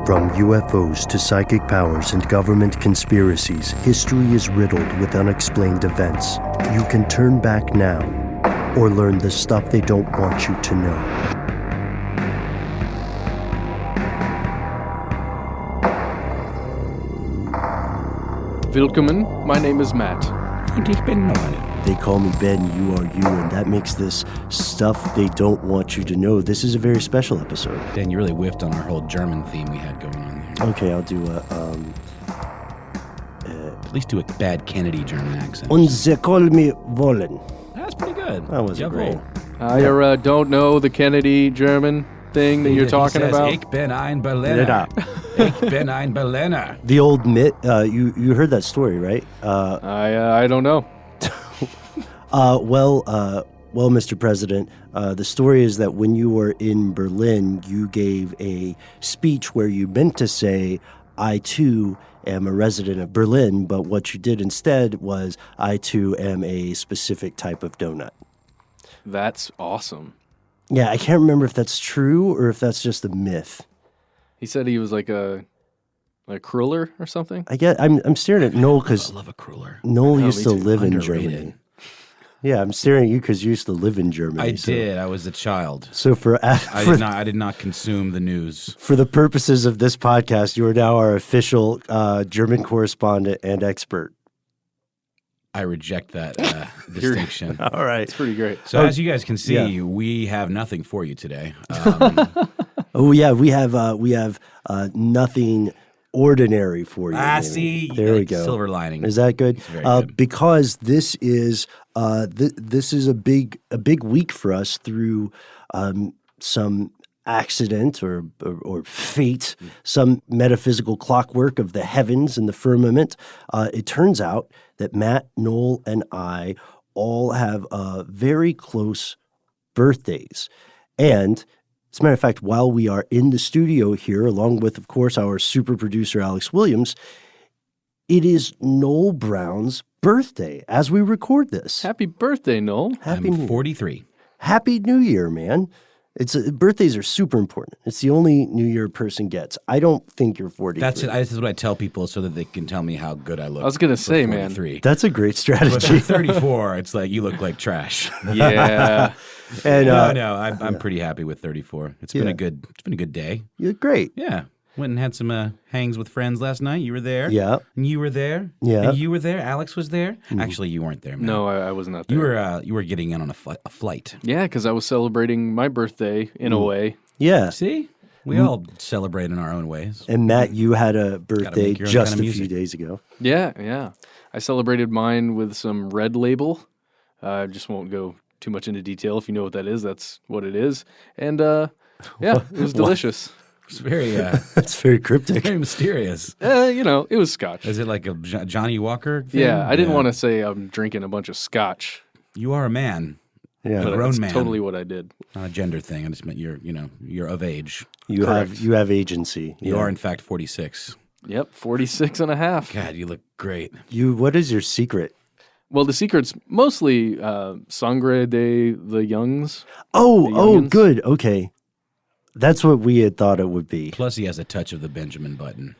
From UFOs to psychic powers and government conspiracies, history is riddled with unexplained events. You can turn back now or learn the stuff they don't want you to know. Willkommen, my name is Matt. Und ich bin Noel. They call me Ben, you are you, and that makes this stuff they don't want you to know. This is a very special episode. Dan, you really whiffed on our whole German theme we had going on there. Okay, I'll do At least do a bad Kennedy German accent. Und sie call me wollen. That's pretty good. That wasn't great. I don't know the Kennedy German thing that you're talking he says, about. Ich bin ein Berliner. Ich bin ein Berliner. The old myth, you heard that story, right? I don't know. Well, Mr. President, the story is that when you were in Berlin, you gave a speech where you meant to say, I too am a resident of Berlin, but what you did instead was, I too am a specific type of donut. That's awesome. Yeah, I can't remember if that's true or if that's just a myth. He said he was like a cruller or something. I'm staring at Noel because I love a cruller. Noel used to live in Underrated. Germany. Yeah, I'm staring at you because you used to live in Germany. I did. I was a child. So I did not consume the news. For the purposes of this podcast, you are now our official German correspondent and expert. I reject that distinction. All right. It's pretty great. So as you guys can see, we have nothing for you today. We have nothing ordinary for you. I see. There we go. Silver lining. Is that good? It's very good. Because this is this is a big week for us through some accident or fate, some metaphysical clockwork of the heavens and the firmament. It turns out that Matt, Noel, and I all have very close birthdays. And as a matter of fact, while we are in the studio here, along with, of course, our super producer, Alex Williams, it is Noel Brown's birthday as we record this. Happy birthday, Noel. I'm 43. Happy New Year, man. Birthdays are super important. It's the only New Year a person gets. I don't think you're 43. This is what I tell people so that they can tell me how good I look. I was gonna say, man. That's a great But strategy. at 34, it's like you look like trash. Yeah. And No, I'm pretty happy with 34. It's been a good day. You're great. Yeah. Went and had some hangs with friends last night. You were there. Yeah. And you were there. Yeah. And you were there. Alex was there. Actually, you weren't there, man. No, I was not there. You were getting in on a flight. Yeah, because I was celebrating my birthday in a way. Yeah. See? We all celebrate in our own ways. And Matt, you had a birthday make your own just kind of a few music. days ago. Yeah. I celebrated mine with some Red Label. I just won't go too much into detail. If you know what that is, that's what it is. And yeah, it was delicious. It's very That's very cryptic. very mysterious. It was scotch. Is it like a Johnny Walker thing? Yeah, I didn't want to say I'm drinking a bunch of scotch. You are a man. Yeah. But grown that's man. totally what I did. Not a gender thing. I just meant you're of age. You Correct. have agency. You are in fact 46. Yep, 46 and a half. God, you look great. What is your secret? Well, the secret's mostly Sangre de the Youngs. Oh, youngins. good. Okay. That's what we had thought it would be. Plus, he has a touch of the Benjamin Button.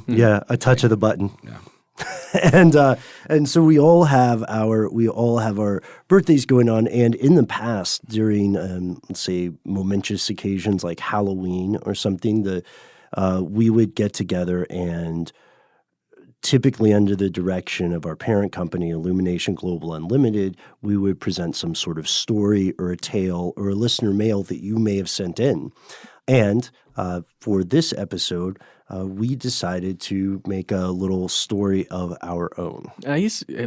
Yeah, a touch of the button. Yeah. and so we all have our birthdays going on, and in the past during let's say momentous occasions like Halloween or something, we would get together and typically under the direction of our parent company, Illumination Global Unlimited, we would present some sort of story or a tale or a listener mail that you may have sent in. And for this episode, we decided to make a little story of our own.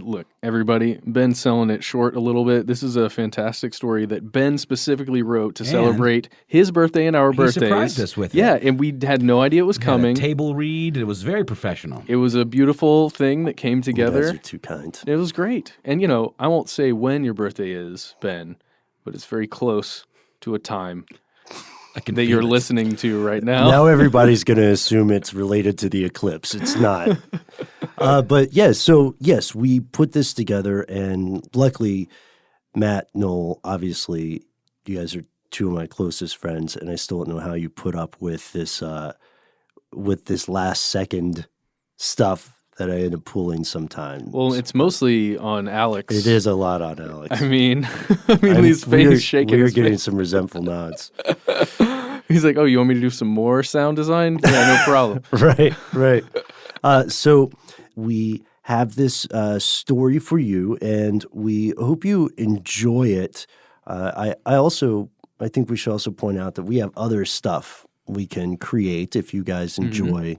Look, everybody, Ben's selling it short a little bit. This is a fantastic story that Ben specifically wrote to celebrate his birthday and our birthdays. He surprised us with it. Yeah, and we had no idea it was Had coming. a table read. It was very professional. It was a beautiful thing that came You together. guys are too kind. It was great. And, I won't say when your birthday is, Ben, but it's very close to a time I can that feel you're it. listening to right now. Now everybody's going to assume it's related to the eclipse. It's not. But yes, we put this together, and luckily, Matt, Noel, obviously, you guys are two of my closest friends, and I still don't know how you put up with this with this last second stuff that I end up pulling sometimes. Well, it's mostly on Alex. It is a lot on Alex. I mean, his face is shaking. We're getting some resentful nods. He's like, "Oh, you want me to do some more sound design? Yeah, no problem." Right. So we have this story for you, and we hope you enjoy it. I think we should also point out that we have other stuff we can create if you guys enjoy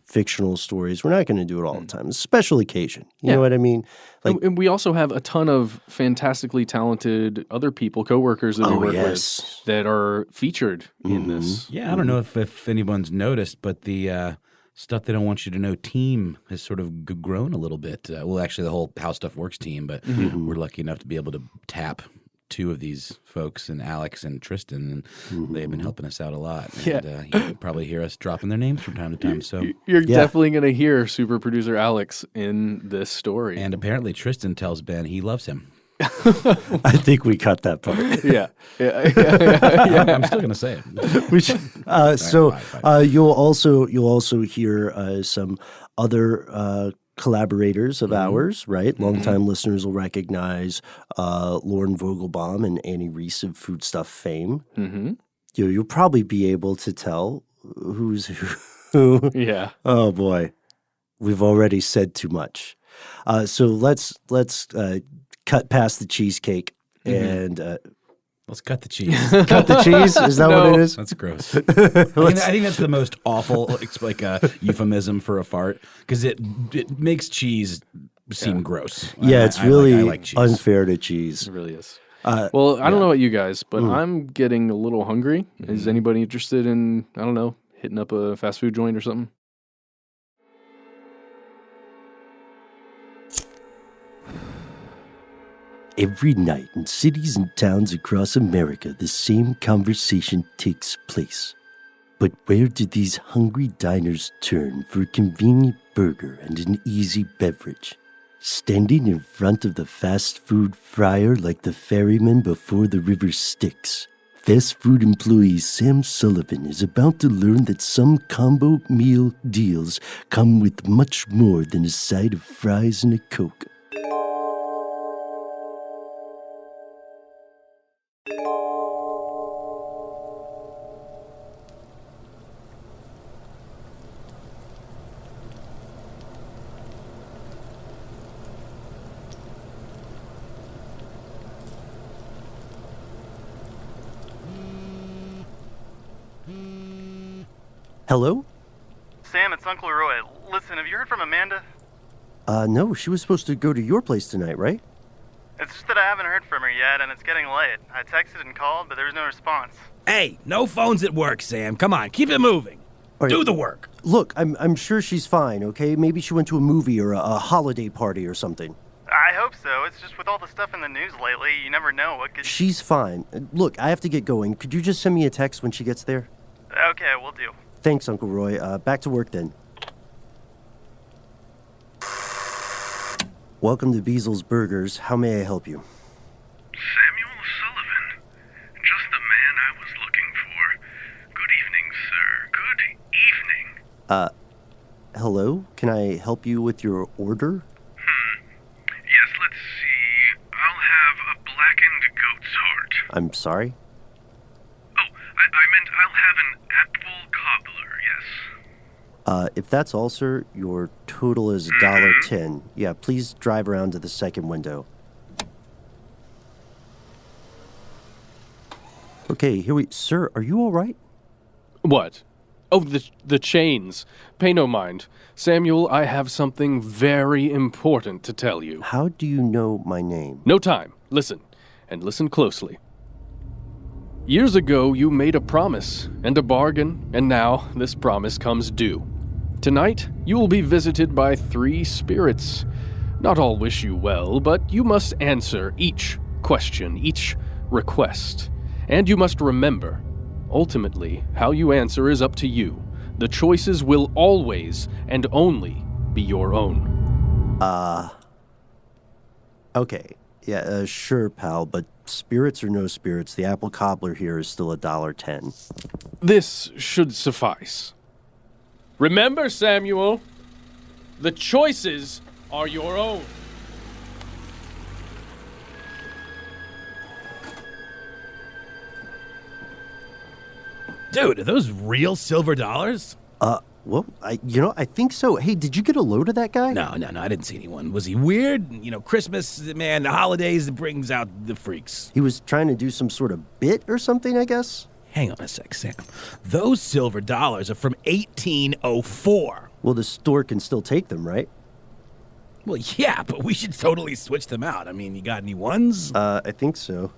fictional stories. We're not going to do it all the time. It's a special occasion. You know what I mean? Like, and we also have a ton of fantastically talented other people, coworkers that we work with that are featured in this. Yeah, I don't know if anyone's noticed, but the Stuff They Don't Want You to Know team has sort of grown a little bit. Well, actually, the whole How Stuff Works team, but we're lucky enough to be able to tap two of these folks, and Alex and Tristan, and they've been helping us out a lot. And you probably hear us dropping their names from time to time. So you're definitely going to hear super producer Alex in this story. And apparently Tristan tells Ben he loves him. I think we cut that part. Yeah. I'm still going to say it. You'll also hear some other collaborators of ours, right? Longtime listeners will recognize Lauren Vogelbaum and Annie Reese of Foodstuff fame. You'll probably be able to tell who's who. Yeah. Oh boy, we've already said too much. So let's cut past the cheesecake and let's cut the cheese. Cut the cheese? Is that what it is? That's gross. I think that's the most awful, like a euphemism for a fart, because it makes cheese seem gross. Yeah, it's really I like cheese. unfair to cheese. It really is. Well, I don't know about you guys, but I'm getting a little hungry. Is anybody interested in, I don't know, hitting up a fast food joint or something? Every night in cities and towns across America, the same conversation takes place. But where do these hungry diners turn for a convenient burger and an easy beverage? Standing in front of the fast food fryer like the ferryman before the river Styx, fast food employee Sam Sullivan is about to learn that some combo meal deals come with much more than a side of fries and a Coke. Hello? Sam, it's Uncle Roy. Listen, have you heard from Amanda? No, she was supposed to go to your place tonight, right? It's just that I haven't heard from her yet, and it's getting late. I texted and called, but there was no response. Hey, no phones at work, Sam. Come on, keep it moving. Do the work. Look, I'm sure she's fine, okay? Maybe she went to a movie or a holiday party or something. I hope so. It's just with all the stuff in the news lately, you never know what could... She's fine. Look, I have to get going. Could you just send me a text when she gets there? Okay, will do. Thanks, Uncle Roy. Back to work then. Welcome to Beasel's Burgers. How may I help you? Samuel Sullivan. Just the man I was looking for. Good evening, sir. Good evening. Hello? Can I help you with your order? Yes, let's see. I'll have a blackened goat's heart. I'm sorry? Oh, I meant I'll have an apple cobbler, yes. If that's all, sir, your total is $1.10. Yeah, please drive around to the second window. Okay, Sir, are you all right? What? Oh, the chains. Pay no mind. Samuel, I have something very important to tell you. How do you know my name? No time. Listen, and listen closely. Years ago, you made a promise and a bargain, and now this promise comes due. Tonight, you will be visited by 3 spirits. Not all wish you well, but you must answer each question, each request. And you must remember, ultimately, how you answer is up to you. The choices will always and only be your own. Okay. Yeah, sure, pal, but spirits or no spirits, the apple cobbler here is still $1.10. This should suffice. Remember, Samuel, the choices are your own. Dude, are those real silver dollars? Well, I think so. Hey, did you get a load of that guy? No, I didn't see anyone. Was he weird? You know, Christmas, man, the holidays, it brings out the freaks. He was trying to do some sort of bit or something, I guess. Hang on a sec, Sam. Those silver dollars are from 1804. Well, the store can still take them, right? Well, yeah, but we should totally switch them out. I mean, you got any ones? I think so.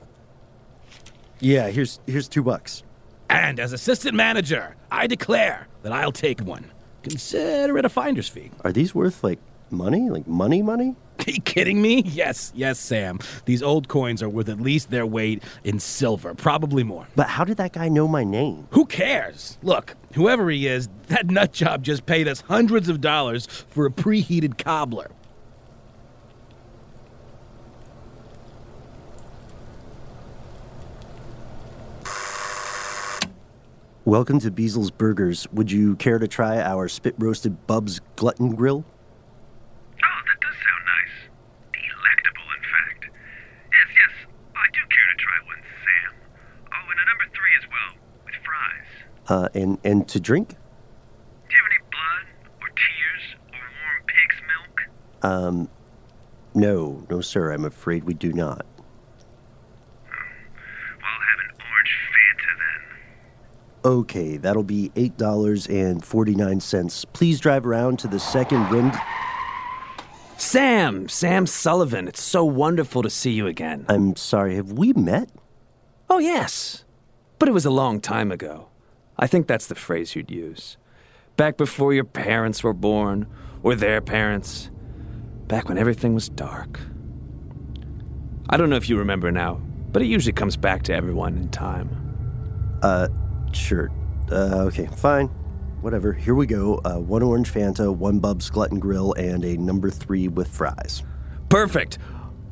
Yeah, here's $2. And as assistant manager, I declare that I'll take one. Consider it a finder's fee. Are these worth, money? Like money? Are you kidding me? Yes, Sam. These old coins are worth at least their weight in silver, probably more. But how did that guy know my name? Who cares? Look, whoever he is, that nut job just paid us hundreds of dollars for a preheated cobbler. Welcome to Beasel's Burgers. Would you care to try our spit-roasted Bub's Glutton Grill? Oh, that does sound nice. Delectable, in fact. Yes, I do care to try one, Sam. Oh, and a number 3 as well, with fries. And to drink? Do you have any blood, or tears, or warm pig's milk? No, sir, I'm afraid we do not. Well, I'll have an orange Fanta then. Okay, that'll be $8.49. Please drive around to the second wind. Sam Sullivan, it's so wonderful to see you again. I'm sorry, have we met? Oh, yes. But it was a long time ago. I think that's the phrase you'd use. Back before your parents were born, or their parents. Back when everything was dark. I don't know if you remember now, but it usually comes back to everyone in time. Sure. Okay, fine. Whatever. Here we go. 1 orange Fanta, 1 Bub's Glutton Grill, and a number 3 with fries. Perfect.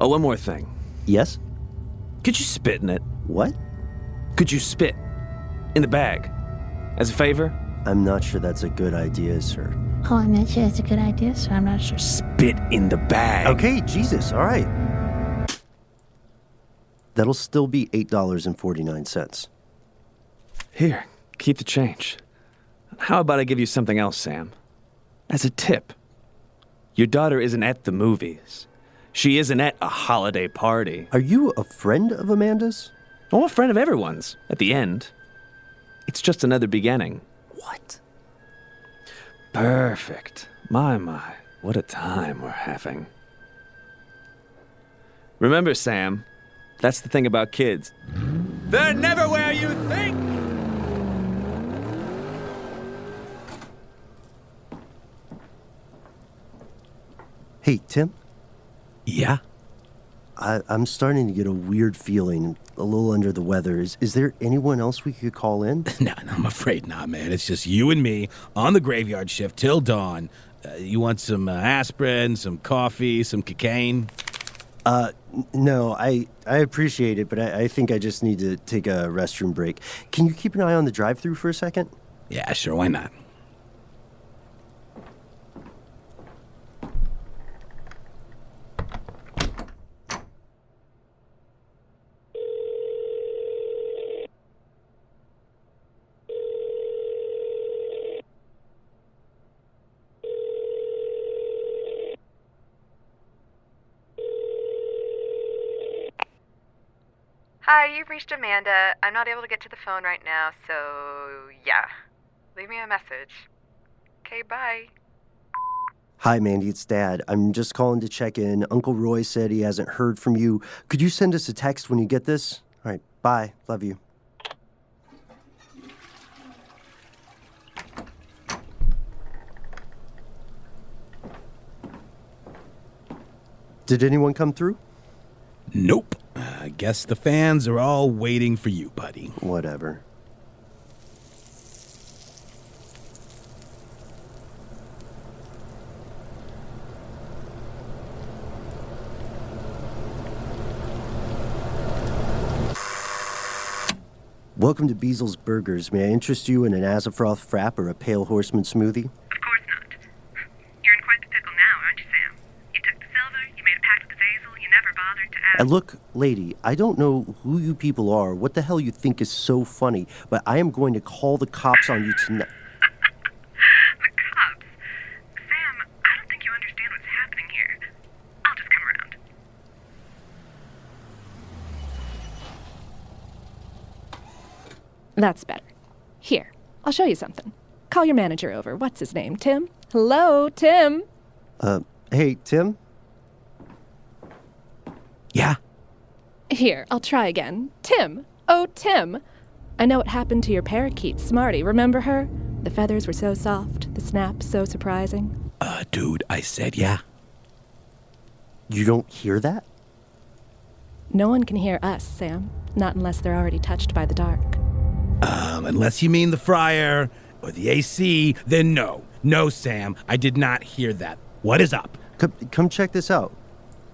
Oh, one more thing. Yes? Could you spit in it? What? Could you spit in the bag? As a favor? I'm not sure that's a good idea, sir. Oh, I'm not sure that's a good idea, so I'm not sure. Spit in the bag. Okay, Jesus, all right. That'll still be $8.49. Here, keep the change. How about I give you something else, Sam? As a tip. Your daughter isn't at the movies. She isn't at a holiday party. Are you a friend of Amanda's? I'm a friend of everyone's, at the end. It's just another beginning. What? Perfect. My, what a time we're having. Remember, Sam, that's the thing about kids. They're never where you think! Hey, Tim? Yeah? I'm starting to get a weird feeling, a little under the weather. Is there anyone else we could call in? No, I'm afraid not, man. It's just you and me on the graveyard shift till dawn. You want some aspirin, some coffee, some cocaine? No, I appreciate it, but I think I just need to take a restroom break. Can you keep an eye on the drive-thru for a second? Yeah, sure, why not? Hi, you've reached Amanda. I'm not able to get to the phone right now, so yeah. Leave me a message. Okay, bye. Hi, Mandy, it's Dad. I'm just calling to check in. Uncle Roy said he hasn't heard from you. Could you send us a text when you get this? All right, bye. Love you. Did anyone come through? Nope. I guess the fans are all waiting for you, buddy. Whatever. Welcome to Beasel's Burgers. May I interest you in an Azafroth frap or a Pale Horseman smoothie? Of course not. You're in quite the pickle now, aren't you, Sam? You took the silver, you made a pact with Azazel, you never bothered to ask. Look, lady, I don't know who you people are, what the hell you think is so funny, but I am going to call the cops on you tonight. The cops? Sam, I don't think you understand what's happening here. I'll just come around. That's better. Here, I'll show you something. Call your manager over. What's his name? Tim? Hello, Tim? Hey, Tim? Yeah? Here, I'll try again. Tim! Oh, Tim! I know what happened to your parakeet, Smarty. Remember her? The feathers were so soft, the snaps so surprising. Dude, I said yeah. You don't hear that? No one can hear us, Sam. Not unless they're already touched by the dark. Unless you mean the fryer or the AC, then no. No, Sam, I did not hear that. What is up? Come check this out.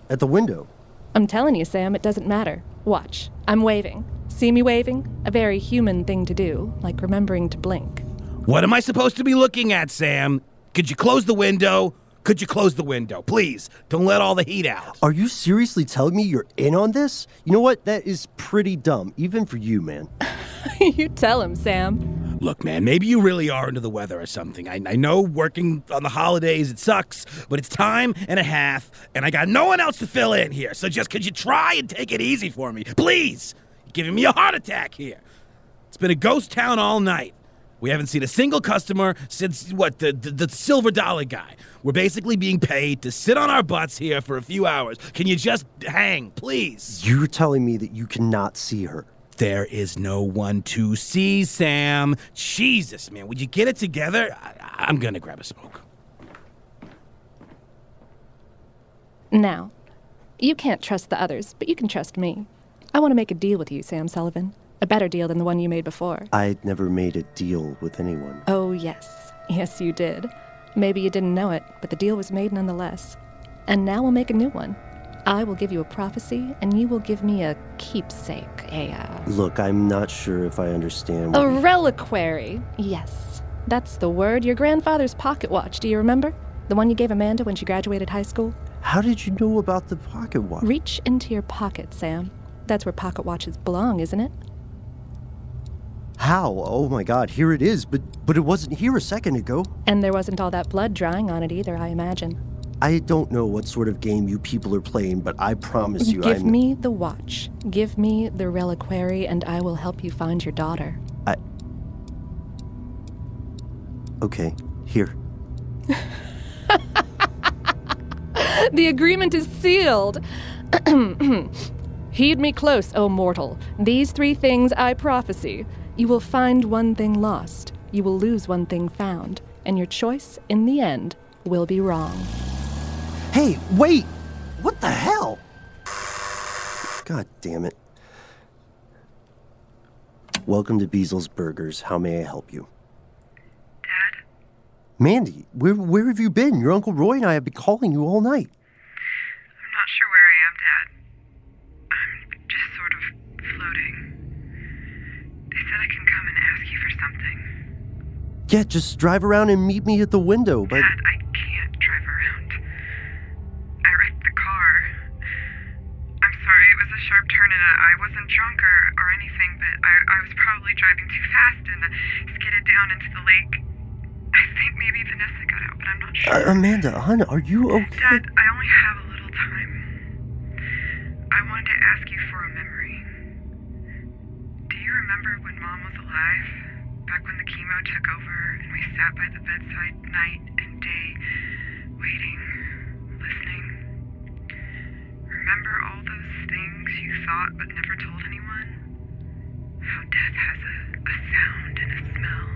At the window. I'm telling you, Sam, it doesn't matter. Watch. I'm waving. See me waving? A very human thing to do, like remembering to blink. What am I supposed to be looking at, Sam? Could you close the window? Could you close the window? Please, don't let all the heat out. Are you seriously telling me you're in on this? You know what? That is pretty dumb, even for you, man. You tell him, Sam. Look, man, maybe you really are into the weather or something. I know working on the holidays, it sucks, but it's time and a half, and I got no one else to fill in here. So just could you try and take it easy for me? Please! You're giving me a heart attack here. It's been a ghost town all night. We haven't seen a single customer since, the silver dollar guy. We're basically being paid to sit on our butts here for a few hours. Can you just hang, please? You're telling me that you cannot see her. There is no one to see, Sam. Jesus, man, would you get it together? I'm gonna grab a smoke. Now, you can't trust the others, but you can trust me. I want to make a deal with you, Sam Sullivan. A better deal than the one you made before. I'd never made a deal with anyone. Oh, yes. Yes, you did. Maybe you didn't know it, but the deal was made nonetheless. And now we'll make a new one. I will give you a prophecy, and you will give me a keepsake, Look, I'm not sure if I understand. A reliquary. Yes, that's the word. Your grandfather's pocket watch, do you remember? The one you gave Amanda when she graduated high school? How did you know about the pocket watch? Reach into your pocket, Sam. That's where pocket watches belong, isn't it? How? Oh my God, here it is, but it wasn't here a second ago. And there wasn't all that blood drying on it either, I imagine. I don't know what sort of game you people are playing, but I promise you Give me the watch. Give me the reliquary, and I will help you find your daughter. Okay, here. The agreement is sealed. Heed me close, O mortal. These 3 things I prophesy. You will find one thing lost. You will lose one thing found. And your choice, in the end, will be wrong. Hey, wait! What the hell? God damn it. Welcome to Beasel's Burgers. How may I help you? Dad? Mandy, where have you been? Your Uncle Roy and I have been calling you all night. I'm not sure where I am, Dad. I'm just sort of floating. They said I can come and ask you for something. Yeah, just drive around and meet me at the window, but... Dad, I can't drive around. I wrecked the car. I'm sorry, it was a sharp turn and I wasn't drunk or anything, but I was probably driving too fast and skidded down into the lake. I think maybe Vanessa got out, but I'm not sure. Amanda, hon, are you okay? Dad, I only have a little time. I wanted to ask you for a memory. Do you remember when Mom was alive? Back when the chemo took over and we sat by the bedside night and day, waiting, listening. Remember all those things you thought but never told anyone? How death has a sound and a smell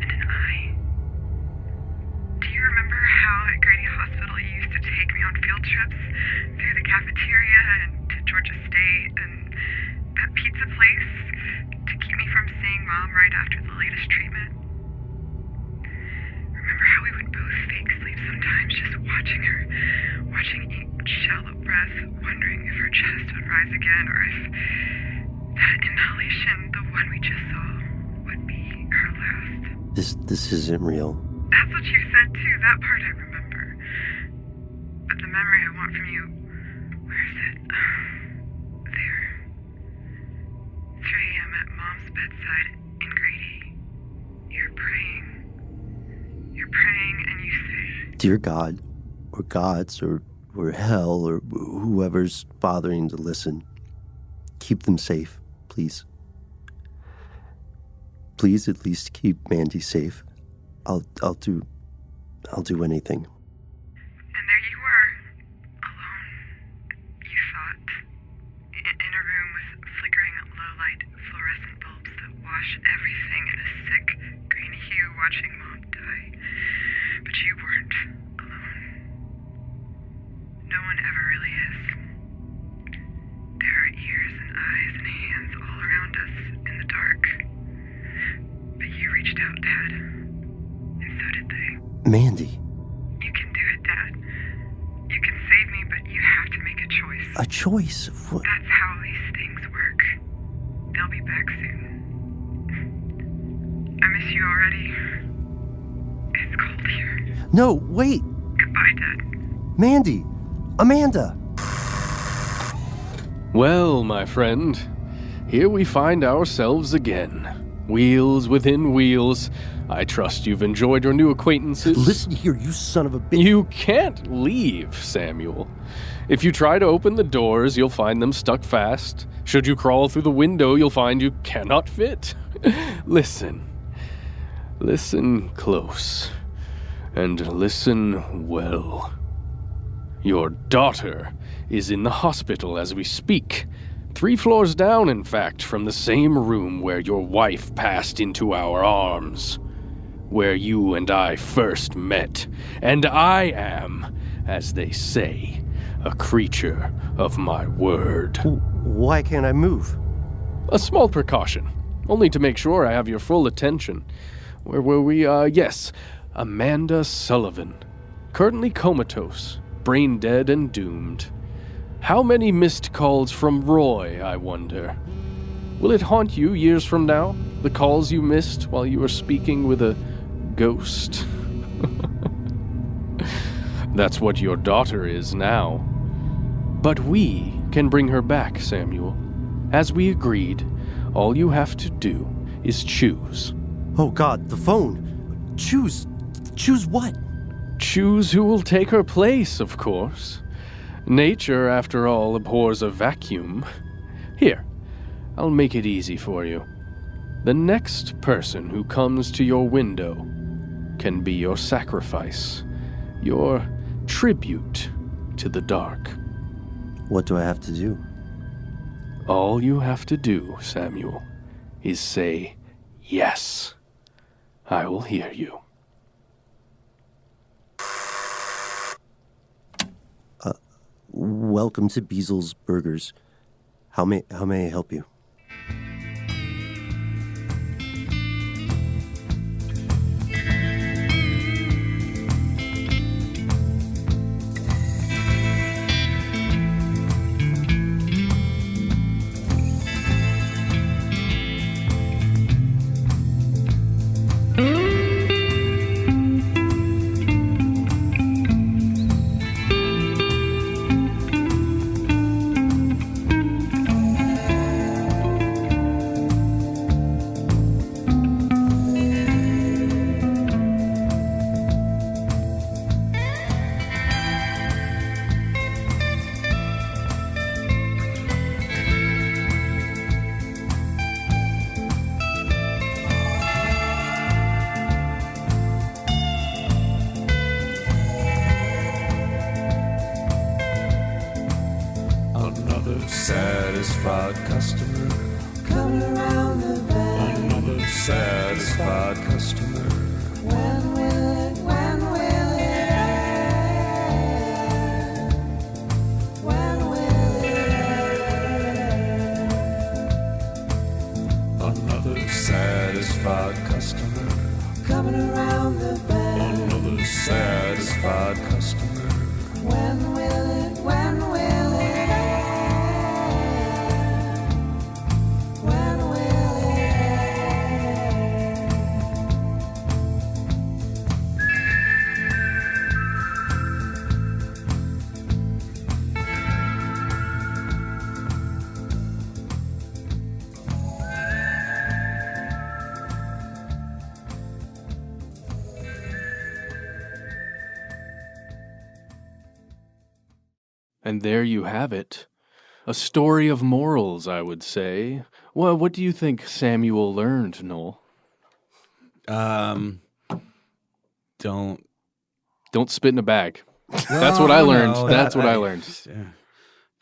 and an eye. Do you remember how at Grady Hospital you used to take me on field trips through the cafeteria and to Georgia State and that pizza place to keep me from seeing Mom right after the latest treatment? Remember how we would both fake sleep sometimes, just watching her, watching each shallow breath, wondering if her chest would rise again or if that inhalation, the one we just saw would be her last. This isn't real. That's what you said too, that part I remember. But the memory I want from you, where is it? There. 3 a.m. at Mom's bedside in Grady. You're praying. You're praying and you say, Dear God, or gods, or hell, or whoever's bothering to listen, keep them safe, please. Please at least keep Mandy safe. I'll do anything. and there you were, alone. You thought, in a room with flickering low-light fluorescent bulbs that wash everything in a sick green hue, watching Mom die. But you weren't alone. No one ever really is. There are ears and eyes and hands all around us in the dark. But you reached out, Dad. And so did they. Mandy, You can do it, Dad. You can save me, but you have to make a choice. a choice? What? That's how these things work. They'll be back soon. I miss you already. It's cold here. No, wait, Goodbye, Dad. Mandy, Amanda. Well, my friend, here we find ourselves again. Wheels within wheels. I trust you've enjoyed your new acquaintances. Listen here, you son of a bitch. You can't leave, Samuel. If you try to open the doors, you'll find them stuck fast. Should you crawl through the window, you'll find you cannot fit. Listen. Listen close. And listen well. Your daughter is in the hospital as we speak. 3 floors down, in fact, from the same room where your wife passed into our arms. Where you and I first met. And I am, as they say, a creature of my word. Why can't I move? A small precaution, only to make sure I have your full attention. Where were we? Yes, Amanda Sullivan. Currently comatose, brain dead and doomed. How many missed calls from Roy, I wonder? Will it haunt you years from now? The calls you missed while you were speaking with a ghost? That's what your daughter is now. But we can bring her back, Samuel. As we agreed, all you have to do is choose. Oh God, the phone. Choose what? Choose who will take her place, of course. Nature, after all, abhors a vacuum. Here, I'll make it easy for you. The next person who comes to your window can be your sacrifice, your tribute to the dark. What do I have to do? All you have to do, Samuel, is say yes. I will hear you. Welcome to Beasel's Burgers. How may I help you? Satisfied customer coming around the bend. Another satisfied customer. When will it end? When will it end? Another satisfied customer coming around the bend. Another satisfied customer. When will it end? When will it end? And there you have it. A story of morals, I would say. Well, what do you think Samuel learned, Noel? Don't spit in a bag. That's what I learned. That's what I learned.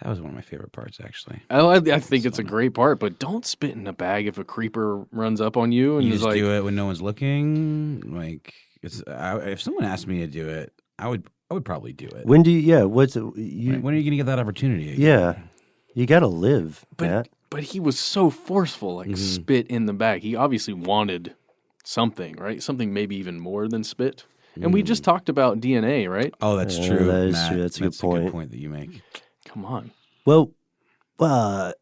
That was one of my favorite parts, actually. I think it's a great part, but don't spit in a bag if a creeper runs up on you and You is just like, do it when no one's looking. Like, if someone asked me to do it, I would probably do it. When do you? Yeah. When are you going to get that opportunity again? Yeah, you got to live. But he was so forceful, like spit in the bag. He obviously wanted something, right? Something maybe even more than spit. And we just talked about DNA, right? Oh, that's true. That is Matt. true. That's a good point. A good point that you make. Come on. Well,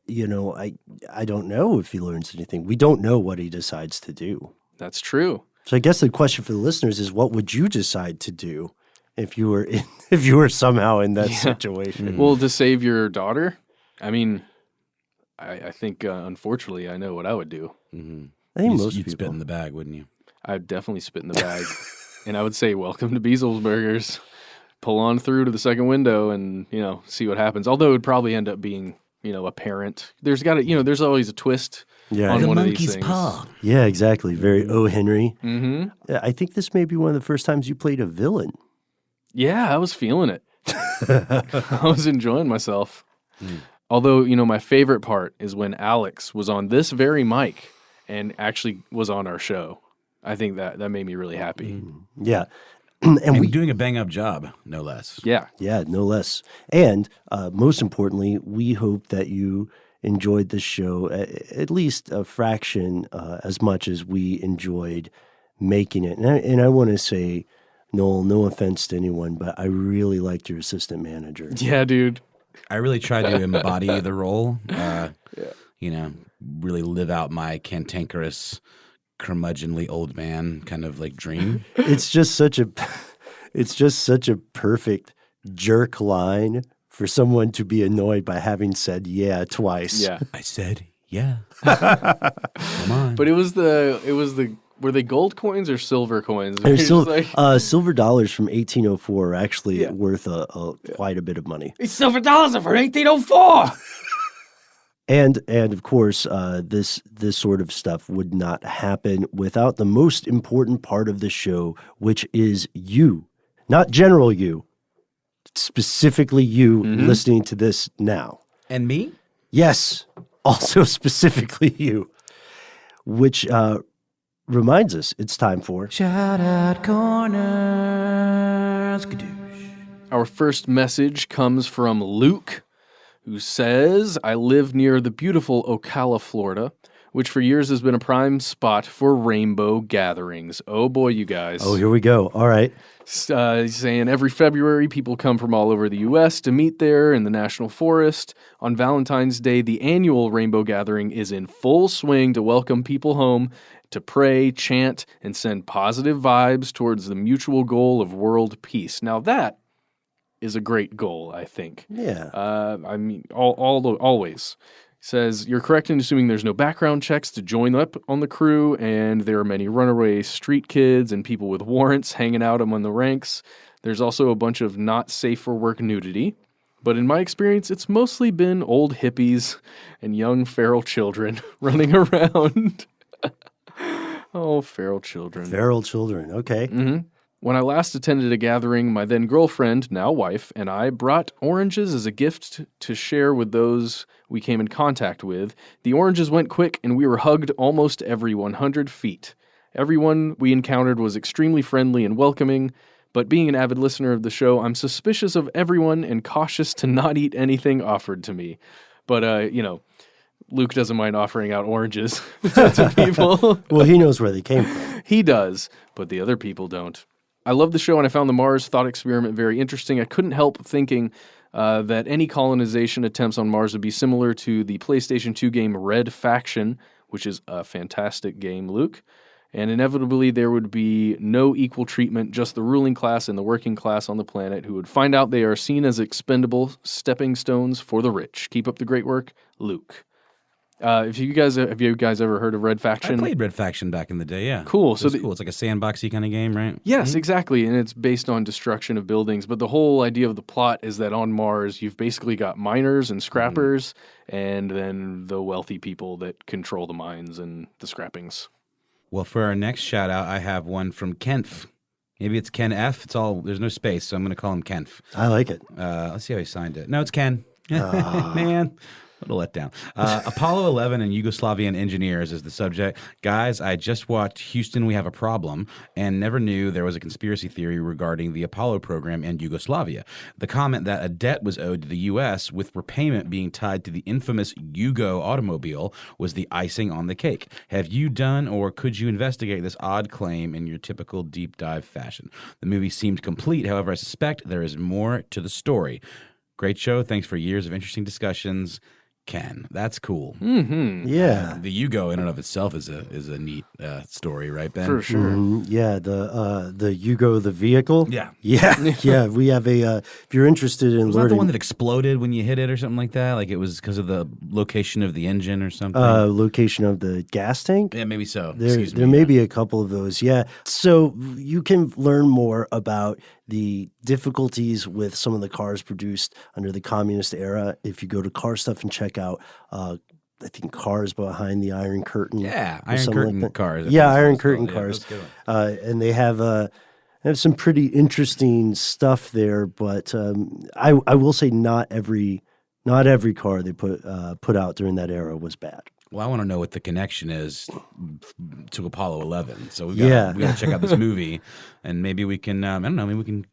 you know, I don't know if he learns anything. We don't know what he decides to do. That's true. So I guess the question for the listeners is, what would you decide to do if you were somehow in that situation? Well, to save your daughter, I mean, I think unfortunately I know what I would do. Mm-hmm. I think you'd spit in the bag, wouldn't you? I'd definitely spit in the bag, and I would say, "Welcome to Beasel's Burgers." Pull on through to the second window and, see what happens. Although it would probably end up being, apparent. There's there's always a twist on one of these things. Paw. Yeah, exactly. Very O. Henry. Mm-hmm. I think this may be one of the first times you played a villain. Yeah, I was feeling it. I was enjoying myself. Although, my favorite part is when Alex was on this very mic and actually was on our show. I think that made me really happy. Yeah. And we doing a bang-up job, no less. Yeah. Yeah, no less. And most importantly, we hope that you enjoyed this show at least a fraction as much as we enjoyed making it. And I want to say, Noel, no offense to anyone, but I really liked your assistant manager. Yeah, dude. I really tried to embody the role, really live out my cantankerous, curmudgeonly old man kind of like dream. It's just such a perfect jerk line for someone to be annoyed by having said yeah twice. Yeah. I said yeah. Come on. But it was the were they gold coins or silver coins? They're silver dollars from 1804 are actually worth quite a bit of money. These silver dollars are from 1804. And of course, this sort of stuff would not happen without the most important part of the show, which is you, not general you, specifically you listening to this now. And me? Yes, also specifically you, which reminds us it's time for Shout Out Corner. Our first message comes from Luke, who says, I live near the beautiful Ocala, Florida, which for years has been a prime spot for rainbow gatherings. Oh boy, you guys. Oh, here we go. All right. He's saying every February, people come from all over the U.S. to meet there in the National Forest. On Valentine's Day, the annual rainbow gathering is in full swing to welcome people home, to pray, chant, and send positive vibes towards the mutual goal of world peace. Now that is a great goal, I think. Yeah. I mean, always. Says, you're correct in assuming there's no background checks to join up on the crew, and there are many runaway street kids and people with warrants hanging out among the ranks. There's also a bunch of not safe for work nudity. But in my experience, it's mostly been old hippies and young feral children running around. Oh, feral children. Feral children, okay. Mm-hmm. When I last attended a gathering, my then girlfriend, now wife, and I brought oranges as a gift to share with those we came in contact with. The oranges went quick, and we were hugged almost every 100 feet. Everyone we encountered was extremely friendly and welcoming, but being an avid listener of the show, I'm suspicious of everyone and cautious to not eat anything offered to me. But, Luke doesn't mind offering out oranges to people. Well, he knows where they came from. He does, but the other people don't. I love the show, and I found the Mars thought experiment very interesting. I couldn't help thinking that any colonization attempts on Mars would be similar to the PlayStation 2 game Red Faction, which is a fantastic game, Luke. And inevitably, there would be no equal treatment, just the ruling class and the working class on the planet who would find out they are seen as expendable stepping stones for the rich. Keep up the great work, Luke. Have you guys ever heard of Red Faction? I played Red Faction back in the day, yeah. Cool. So cool. It's like a sandboxy kind of game, right? Yes, exactly. And it's based on destruction of buildings. But the whole idea of the plot is that on Mars, you've basically got miners and scrappers, and then the wealthy people that control the mines and the scrappings. Well, for our next shout out, I have one from Kenf. Maybe it's Ken F. There's no space, so I'm going to call him Kenf. I like it. Let's see how he signed it. No, it's Ken. Man. What a letdown. Apollo 11 and Yugoslavian engineers is the subject. Guys, I just watched Houston, We Have a Problem and never knew there was a conspiracy theory regarding the Apollo program and Yugoslavia. The comment that a debt was owed to the U.S. with repayment being tied to the infamous Yugo automobile was the icing on the cake. Have you done or could you investigate this odd claim in your typical deep dive fashion? The movie seemed complete. However, I suspect there is more to the story. Great show. Thanks for years of interesting discussions. Ken, that's cool. Mm-hmm. Yeah, the Yugo in and of itself is a neat story, right, Ben? For sure. Yeah, the Yugo, the vehicle. Yeah. We have a. If you're interested in was learning, that the one that exploded when you hit it or something like that? Like it was because of the location of the engine or something. Location of the gas tank. Yeah, maybe so. There may be a couple of those. Yeah, so you can learn more about the difficulties with some of the cars produced under the communist era if you go to Car Stuff and check out I think Cars Behind the Iron Curtain. Yeah, Iron Curtain like cars. Yeah, Iron Curtain cars. And they have some pretty interesting stuff there, but I will say not every car they put out during that era was bad. Well, I want to know what the connection is to Apollo 11. So we got to check out this movie, and maybe we can. I don't know. Maybe we can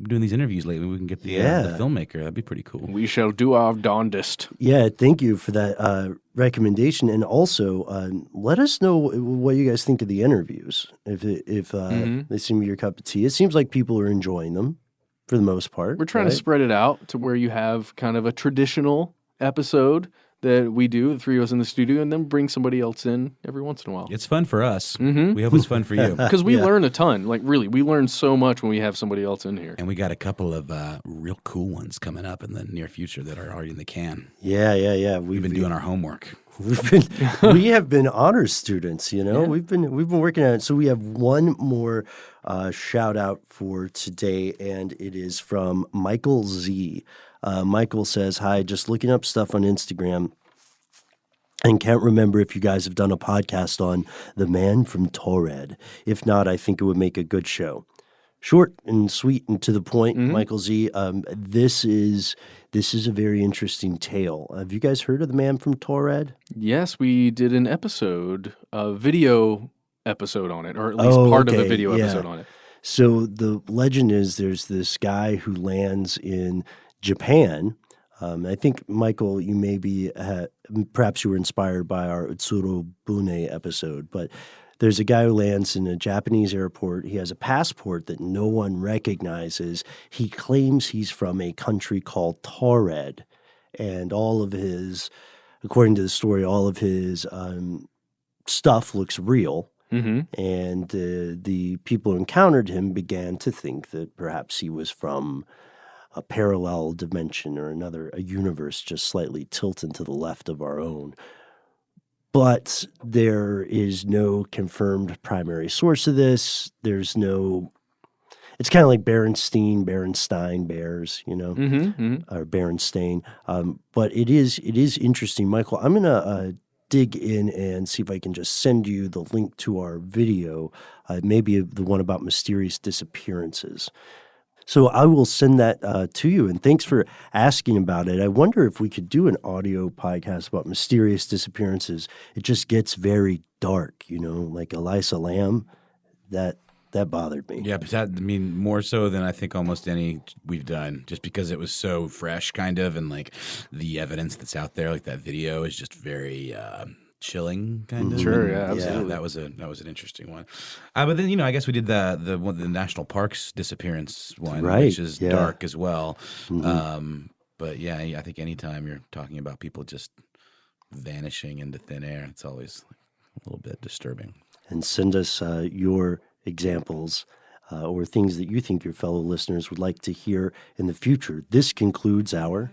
doing these interviews lately. We can get the filmmaker. That'd be pretty cool. We shall do our darndest. Yeah, thank you for that recommendation, and also let us know what you guys think of the interviews. If they seem to be your cup of tea, it seems like people are enjoying them for the most part. We're trying to spread it out to where you have kind of a traditional episode that we do, the three of us in the studio, and then bring somebody else in every once in a while. It's fun for us. Mm-hmm. We hope it's fun for you. Because we learn a ton. Like, really, we learn so much when we have somebody else in here. And we got a couple of real cool ones coming up in the near future that are already in the can. Yeah. We've been doing our homework. We have been honors students, you know. Yeah. We've been working on it. So we have one more shout out for today, and it is from Michael Z. Michael says, "Hi, just looking up stuff on Instagram and can't remember if you guys have done a podcast on The Man from Taured. If not, I think it would make a good show. Short and sweet and to the point, Michael Z. This is a very interesting tale. Have you guys heard of The Man from Taured? Yes, we did an episode, a video episode on it, or at least part of a video episode on it. So the legend is there's this guy who lands in Japan. I think, Michael, you maybe perhaps you were inspired by our Utsuro Bune episode, but there's a guy who lands in a Japanese airport. He has a passport that no one recognizes. He claims he's from a country called Taured, and all of his, according to the story, all of his stuff looks real. Mm-hmm. And the people who encountered him began to think that perhaps he was from a parallel dimension or a universe just slightly tilted to the left of our own. But there is no confirmed primary source of this. There's no – it's kind of like Berenstein Bears, you know, or Berenstain. But it is interesting. Michael, I'm going to dig in and see if I can just send you the link to our video, maybe the one about mysterious disappearances. So I will send that to you, and thanks for asking about it. I wonder if we could do an audio podcast about mysterious disappearances. It just gets very dark, you know, like Elisa Lam. That bothered me. Yeah, but more so than I think almost any we've done, just because it was so fresh, kind of, and like the evidence that's out there, like that video is just very chilling, kind of. Sure, yeah, absolutely. Yeah, that was an interesting one. But then I guess we did the national parks disappearance one, which is dark as well. Mm-hmm. But yeah, I think anytime you're talking about people just vanishing into thin air, it's always a little bit disturbing. And send us your examples or things that you think your fellow listeners would like to hear in the future. This concludes our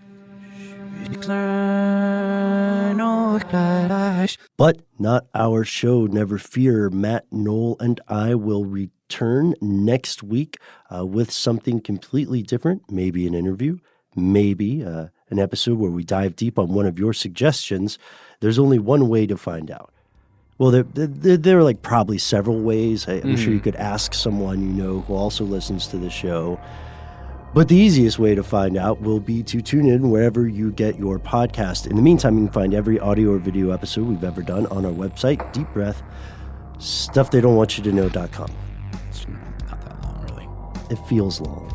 But not our show, never fear. Matt, Noel, and I will return next week with something completely different. Maybe an interview, maybe an episode where we dive deep on one of your suggestions. There's only one way to find out. Well, there are like probably several ways. I'm sure you could ask someone you know who also listens to the show. But the easiest way to find out will be to tune in wherever you get your podcast. In the meantime, you can find every audio or video episode we've ever done on our website, Deep Breath, stufftheydon'twantyoutoKnow.com. It's not that long, really. It feels long.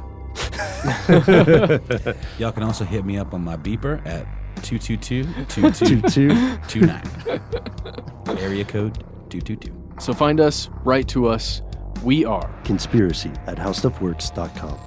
Y'all can also hit me up on my beeper at 222-2229. Area code 222. So find us, write to us. We are Conspiracy at howstuffworks.com.